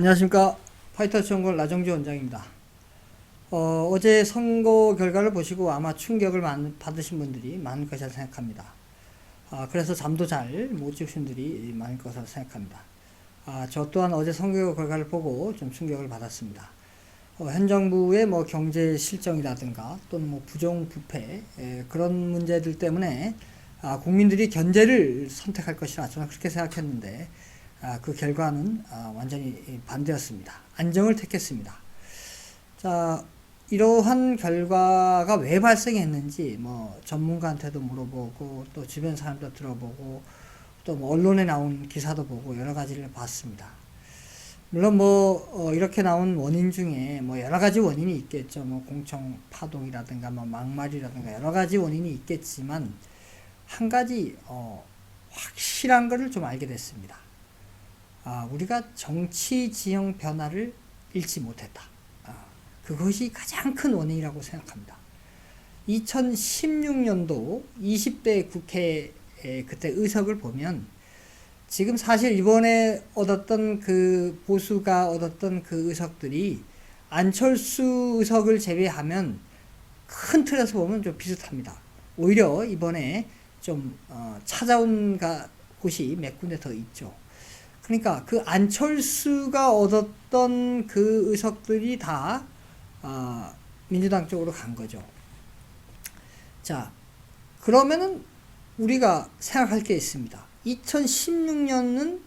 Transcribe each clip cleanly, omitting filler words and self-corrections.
안녕하십니까. 파이터즈 연구원 나정주 원장입니다. 어제 선거 결과를 보시고 아마 충격을 받으신 분들이 많을 것이라 생각합니다. 그래서 잠도 잘 못 주무신 분들이 많을 것이라 생각합니다. 저 또한 어제 선거 결과를 보고 좀 충격을 받았습니다. 현 정부의 뭐 경제 실정이라든가 또는 뭐 부정부패 그런 문제들 때문에 국민들이 견제를 선택할 것이라 저는 그렇게 생각했는데 그 결과는 완전히 반대였습니다. 안정을 택했습니다. 자, 이러한 결과가 왜 발생했는지 뭐 전문가한테도 물어보고 또 주변 사람도 들어보고 또 뭐 언론에 나온 기사도 보고 여러 가지를 봤습니다. 물론 뭐 이렇게 나온 원인 중에 뭐 여러 가지 원인이 있겠죠. 뭐 공청 파동이라든가 뭐 막말이라든가 여러 가지 원인이 있겠지만 한 가지 확실한 것을 좀 알게 됐습니다. 우리가 정치 지형 변화를 잃지 못했다. 그것이 가장 큰 원인이라고 생각합니다. 2016년도 20대 국회 그때 의석을 보면 지금 사실 이번에 얻었던 그 보수가 얻었던 그 의석들이 안철수 의석을 제외하면 큰 틀에서 보면 좀 비슷합니다. 오히려 이번에 좀 찾아온 곳이 몇 군데 더 있죠. 그러니까 그 안철수가 얻었던 그 의석들이 다 민주당 쪽으로 간 거죠. 자, 그러면은 우리가 생각할 게 있습니다. 2016년은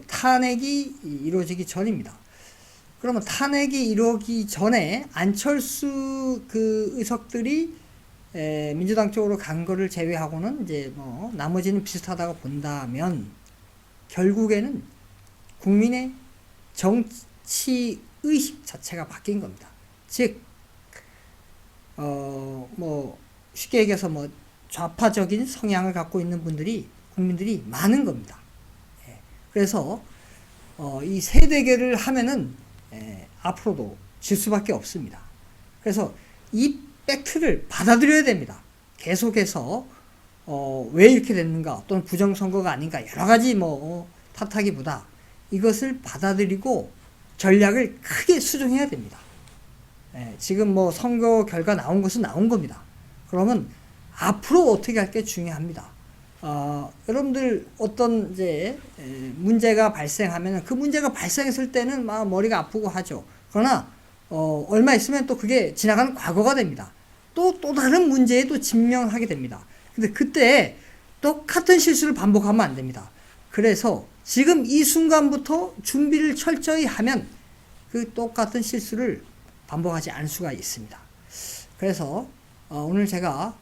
탄핵이 이루어지기 전입니다. 그러면 탄핵이 이루어지기 전에 안철수 그 의석들이 민주당 쪽으로 간 거를 제외하고는 이제 뭐 나머지는 비슷하다고 본다면 결국에는 국민의 정치 의식 자체가 바뀐 겁니다. 즉, 뭐 쉽게 얘기해서 뭐 좌파적인 성향을 갖고 있는 국민들이 많은 겁니다. 그래서 이 세대계를 하면은 앞으로도 질 수밖에 없습니다. 그래서 이 팩트를 받아들여야 됩니다. 계속해서 왜 이렇게 됐는가 또는 부정선거가 아닌가 여러 가지 뭐 탓하기보다 이것을 받아들이고 전략을 크게 수정해야 됩니다. 지금 뭐 선거 결과 나온 것은 나온 겁니다. 그러면 앞으로 어떻게 할 게 중요합니다. 여러분들 어떤 이제 문제가 발생하면 그 문제가 발생했을 때는 막 머리가 아프고 하죠. 그러나 얼마 있으면 또 그게 지나가는 과거가 됩니다. 또 다른 문제에도 직면하게 됩니다. 근데 그때 똑같은 실수를 반복하면 안 됩니다. 그래서 지금 이 순간부터 준비를 철저히 하면 그 똑같은 실수를 반복하지 않을 수가 있습니다. 그래서 오늘 제가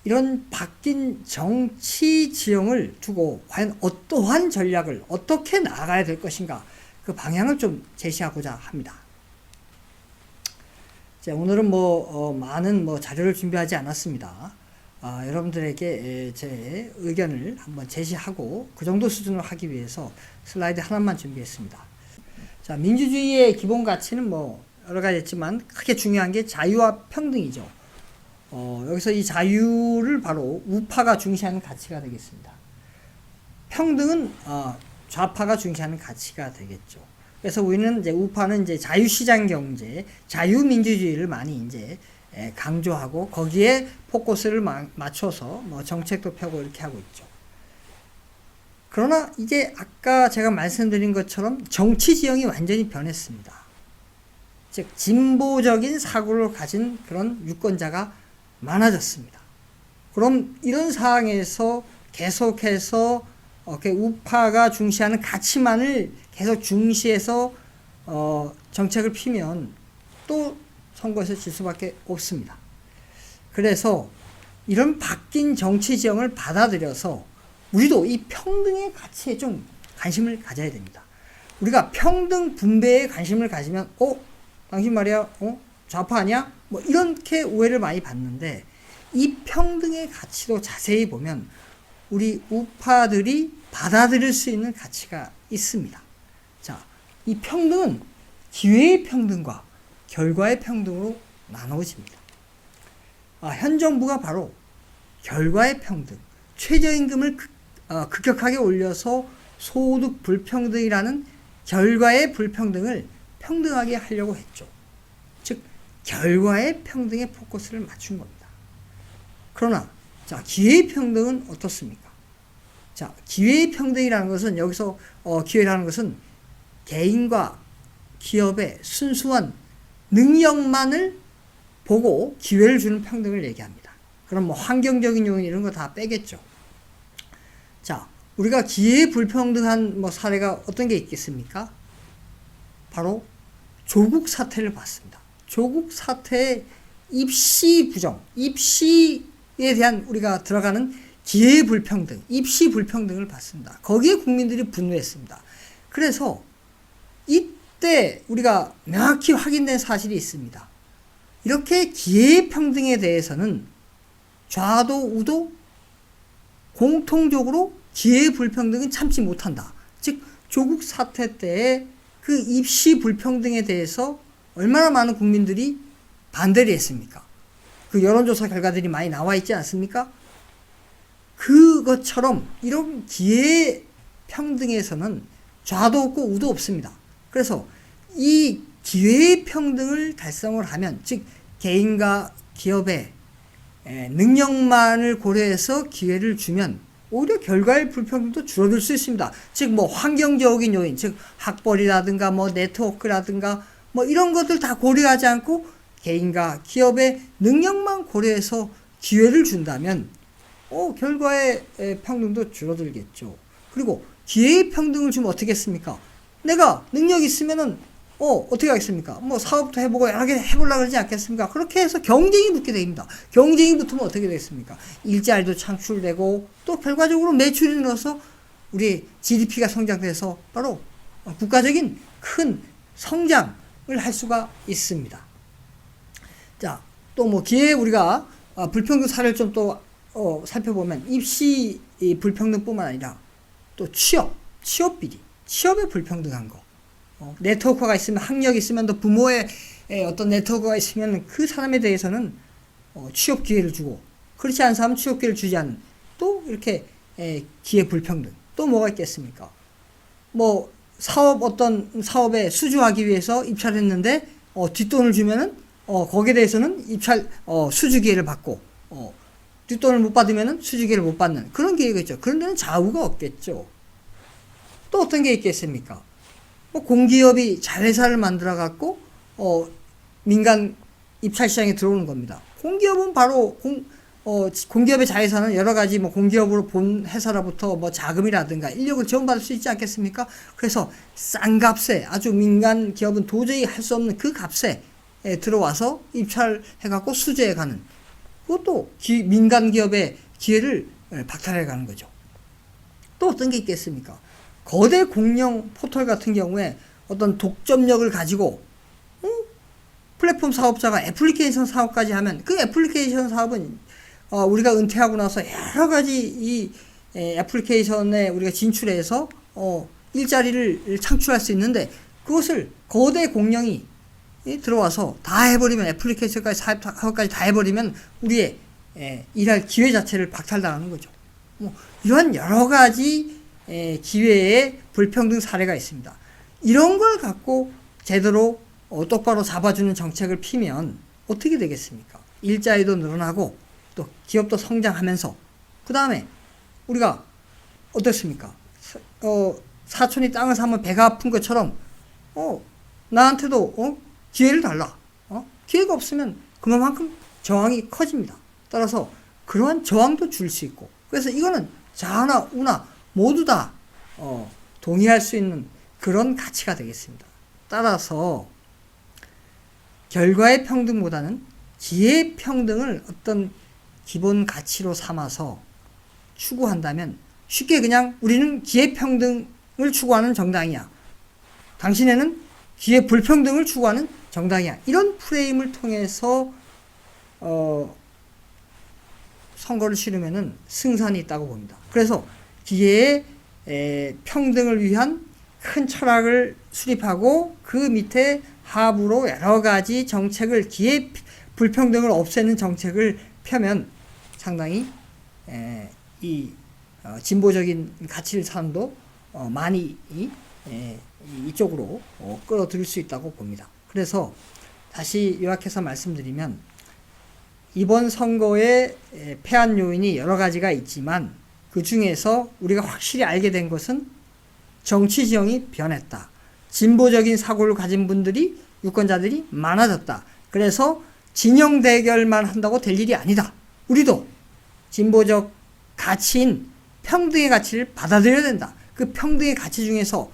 이런 바뀐 정치 지형을 두고 과연 어떠한 전략을 어떻게 나아가야 될 것인가 그 방향을 좀 제시하고자 합니다. 자, 오늘은 뭐 많은 뭐 자료를 준비하지 않았습니다. 여러분들에게 제 의견을 한번 제시하고 그 정도 수준으로 하기 위해서 슬라이드 하나만 준비했습니다. 자, 민주주의의 기본 가치는 뭐 여러 가지 있지만 크게 중요한 게 자유와 평등이죠. 여기서 이 자유를 바로 우파가 중시하는 가치가 되겠습니다. 평등은 좌파가 중시하는 가치가 되겠죠. 그래서 우리는 이제 우파는 이제 자유시장 경제, 자유민주주의를 많이 이제 강조하고 거기에 포커스를 맞춰서 뭐 정책도 펴고 이렇게 하고 있죠. 그러나 이제 아까 제가 말씀드린 것처럼 정치 지형이 완전히 변했습니다. 즉 진보적인 사고를 가진 그런 유권자가 많아졌습니다. 그럼 이런 상황에서 계속해서 우파가 중시하는 가치만을 계속 중시해서 정책을 피면 또 선거에서 질 수밖에 없습니다. 그래서 이런 바뀐 정치 지형을 받아들여서 우리도 이 평등의 가치에 좀 관심을 가져야 됩니다. 우리가 평등 분배에 관심을 가지면 당신 말이야 좌파 아니야? 뭐 이렇게 오해를 많이 받는데 이 평등의 가치도 자세히 보면 우리 우파들이 받아들일 수 있는 가치가 있습니다. 자, 이 평등은 기회의 평등과 결과의 평등으로 나누어집니다. 현 정부가 바로 결과의 평등, 최저임금을 급격하게 올려서 소득 불평등이라는 결과의 불평등을 평등하게 하려고 했죠. 즉 결과의 평등에 포커스를 맞춘 겁니다. 그러나 자, 기회의 평등은 어떻습니까? 자, 기회의 평등이라는 것은 여기서 기회라는 것은 개인과 기업의 순수한 능력만을 보고 기회를 주는 평등을 얘기합니다. 그럼 뭐 환경적인 요인 이런 거 다 빼겠죠. 자, 우리가 기회 불평등한 뭐 사례가 어떤 게 있겠습니까? 바로 조국 사태를 봤습니다. 조국 사태의 입시 부정, 입시에 대한 우리가 들어가는 기회 불평등, 입시 불평등을 봤습니다. 거기에 국민들이 분노했습니다. 그래서 이때 우리가 명확히 확인된 사실이 있습니다. 이렇게 기회 평등에 대해서는 좌도 우도 공통적으로 기회 불평등은 참지 못한다. 즉 조국 사태 때의 그 입시 불평등에 대해서 얼마나 많은 국민들이 반대를 했습니까? 그 여론조사 결과들이 많이 나와 있지 않습니까? 그것처럼 이런 기회 평등에서는 좌도 없고 우도 없습니다. 그래서 이 기회의 평등을 달성을 하면, 즉 개인과 기업의 능력만을 고려해서 기회를 주면 오히려 결과의 불평등도 줄어들 수 있습니다. 즉 뭐 환경적인 요인, 즉 학벌이라든가 뭐 네트워크라든가 뭐 이런 것들 다 고려하지 않고 개인과 기업의 능력만 고려해서 기회를 준다면 결과의 평등도 줄어들겠죠. 그리고 기회의 평등을 주면 어떻게 했습니까? 내가 능력이 있으면은 어떻게 하겠습니까? 뭐 사업도 해보고 여러 개 해보려고 그러지 않겠습니까? 그렇게 해서 경쟁이 붙게 됩니다. 경쟁이 붙으면 어떻게 되겠습니까? 일자리도 창출되고 또 결과적으로 매출이 늘어서 우리 GDP가 성장돼서 바로 국가적인 큰 성장을 할 수가 있습니다. 자, 또 뭐 기회 우리가 불평등 사례를 좀 또 살펴보면 입시 불평등뿐만 아니라 또 취업 비리, 취업의 불평등한 거. 네트워크가 있으면, 학력이 있으면, 또 부모의 어떤 네트워크가 있으면 그 사람에 대해서는 취업 기회를 주고, 그렇지 않은 사람은 취업 기회를 주지 않는, 또 이렇게 기회 불평등. 또 뭐가 있겠습니까? 뭐 어떤 사업에 수주하기 위해서 입찰했는데 뒷돈을 주면은 거기에 대해서는 수주 기회를 받고, 뒷돈을 못 받으면은 수주 기회를 못 받는 그런 기회가 있죠. 그런 데는 좌우가 없겠죠. 또 어떤 게 있겠습니까? 뭐 공기업이 자회사를 만들어 갖고 민간 입찰 시장에 들어오는 겁니다. 공기업은 바로 공기업의 자회사는 여러 가지 뭐 공기업으로 본 회사로부터 뭐 자금이라든가 인력을 지원받을 수 있지 않겠습니까? 그래서 싼 값에, 아주 민간 기업은 도저히 할 수 없는 그 값에 들어와서 입찰해 갖고 수주해 가는, 그것도 민간 기업의 기회를 박탈해 가는 거죠. 또 어떤 게 있겠습니까? 거대 공룡 포털 같은 경우에 어떤 독점력을 가지고 플랫폼 사업자가 애플리케이션 사업까지 하면, 그 애플리케이션 사업은 우리가 은퇴하고 나서 여러 가지 이 애플리케이션에 우리가 진출해서 일자리를 창출할 수 있는데, 그것을 거대 공룡이 들어와서 다 해버리면, 애플리케이션까지 사업까지 다 해버리면 우리의 일할 기회 자체를 박탈당하는 거죠. 이런 여러 가지 기회의 불평등 사례가 있습니다. 이런 걸 갖고 제대로 똑바로 잡아주는 정책을 피면 어떻게 되겠습니까? 일자리도 늘어나고 또 기업도 성장하면서, 그 다음에 우리가 어떻습니까? 사촌이 땅을 사면 배가 아픈 것처럼 나한테도 기회를 달라. 기회가 없으면 그만큼 저항이 커집니다. 따라서 그러한 저항도 줄 수 있고, 그래서 이거는 좌나 우나 모두 다 동의할 수 있는 그런 가치가 되겠습니다. 따라서 결과의 평등보다는 기회의 평등을 어떤 기본 가치로 삼아서 추구한다면, 쉽게 그냥 우리는 기회 평등을 추구하는 정당이야, 당신에는 기회 불평등을 추구하는 정당이야, 이런 프레임을 통해서 선거를 치르면은 승산이 있다고 봅니다. 그래서 기회의 평등을 위한 큰 철학을 수립하고 그 밑에 하부로 여러 가지 정책을, 기회 불평등을 없애는 정책을 펴면 상당히 진보적인 가치를 사는도 많이 이쪽으로 끌어들일 수 있다고 봅니다. 그래서 다시 요약해서 말씀드리면 이번 선거에 패한 요인이 여러 가지가 있지만 그 중에서 우리가 확실히 알게 된 것은 정치 지형이 변했다. 진보적인 사고를 가진 분들이 유권자들이 많아졌다. 그래서 진영 대결만 한다고 될 일이 아니다. 우리도 진보적 가치인 평등의 가치를 받아들여야 된다. 그 평등의 가치 중에서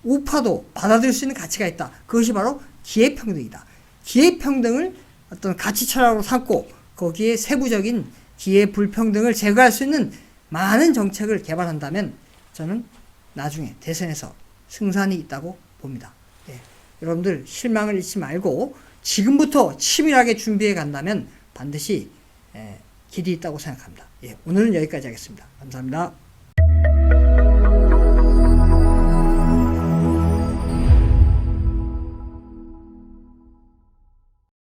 우파도 받아들일 수 있는 가치가 있다. 그것이 바로 기회평등이다. 기회평등을 어떤 가치 철학으로 삼고 거기에 세부적인 기회 불평등을 제거할 수 있는 많은 정책을 개발한다면 저는 나중에 대선에서 승산이 있다고 봅니다. 예. 여러분들 실망을 잃지 말고 지금부터 치밀하게 준비해 간다면 반드시 길이 있다고 생각합니다. 예. 오늘은 여기까지 하겠습니다. 감사합니다.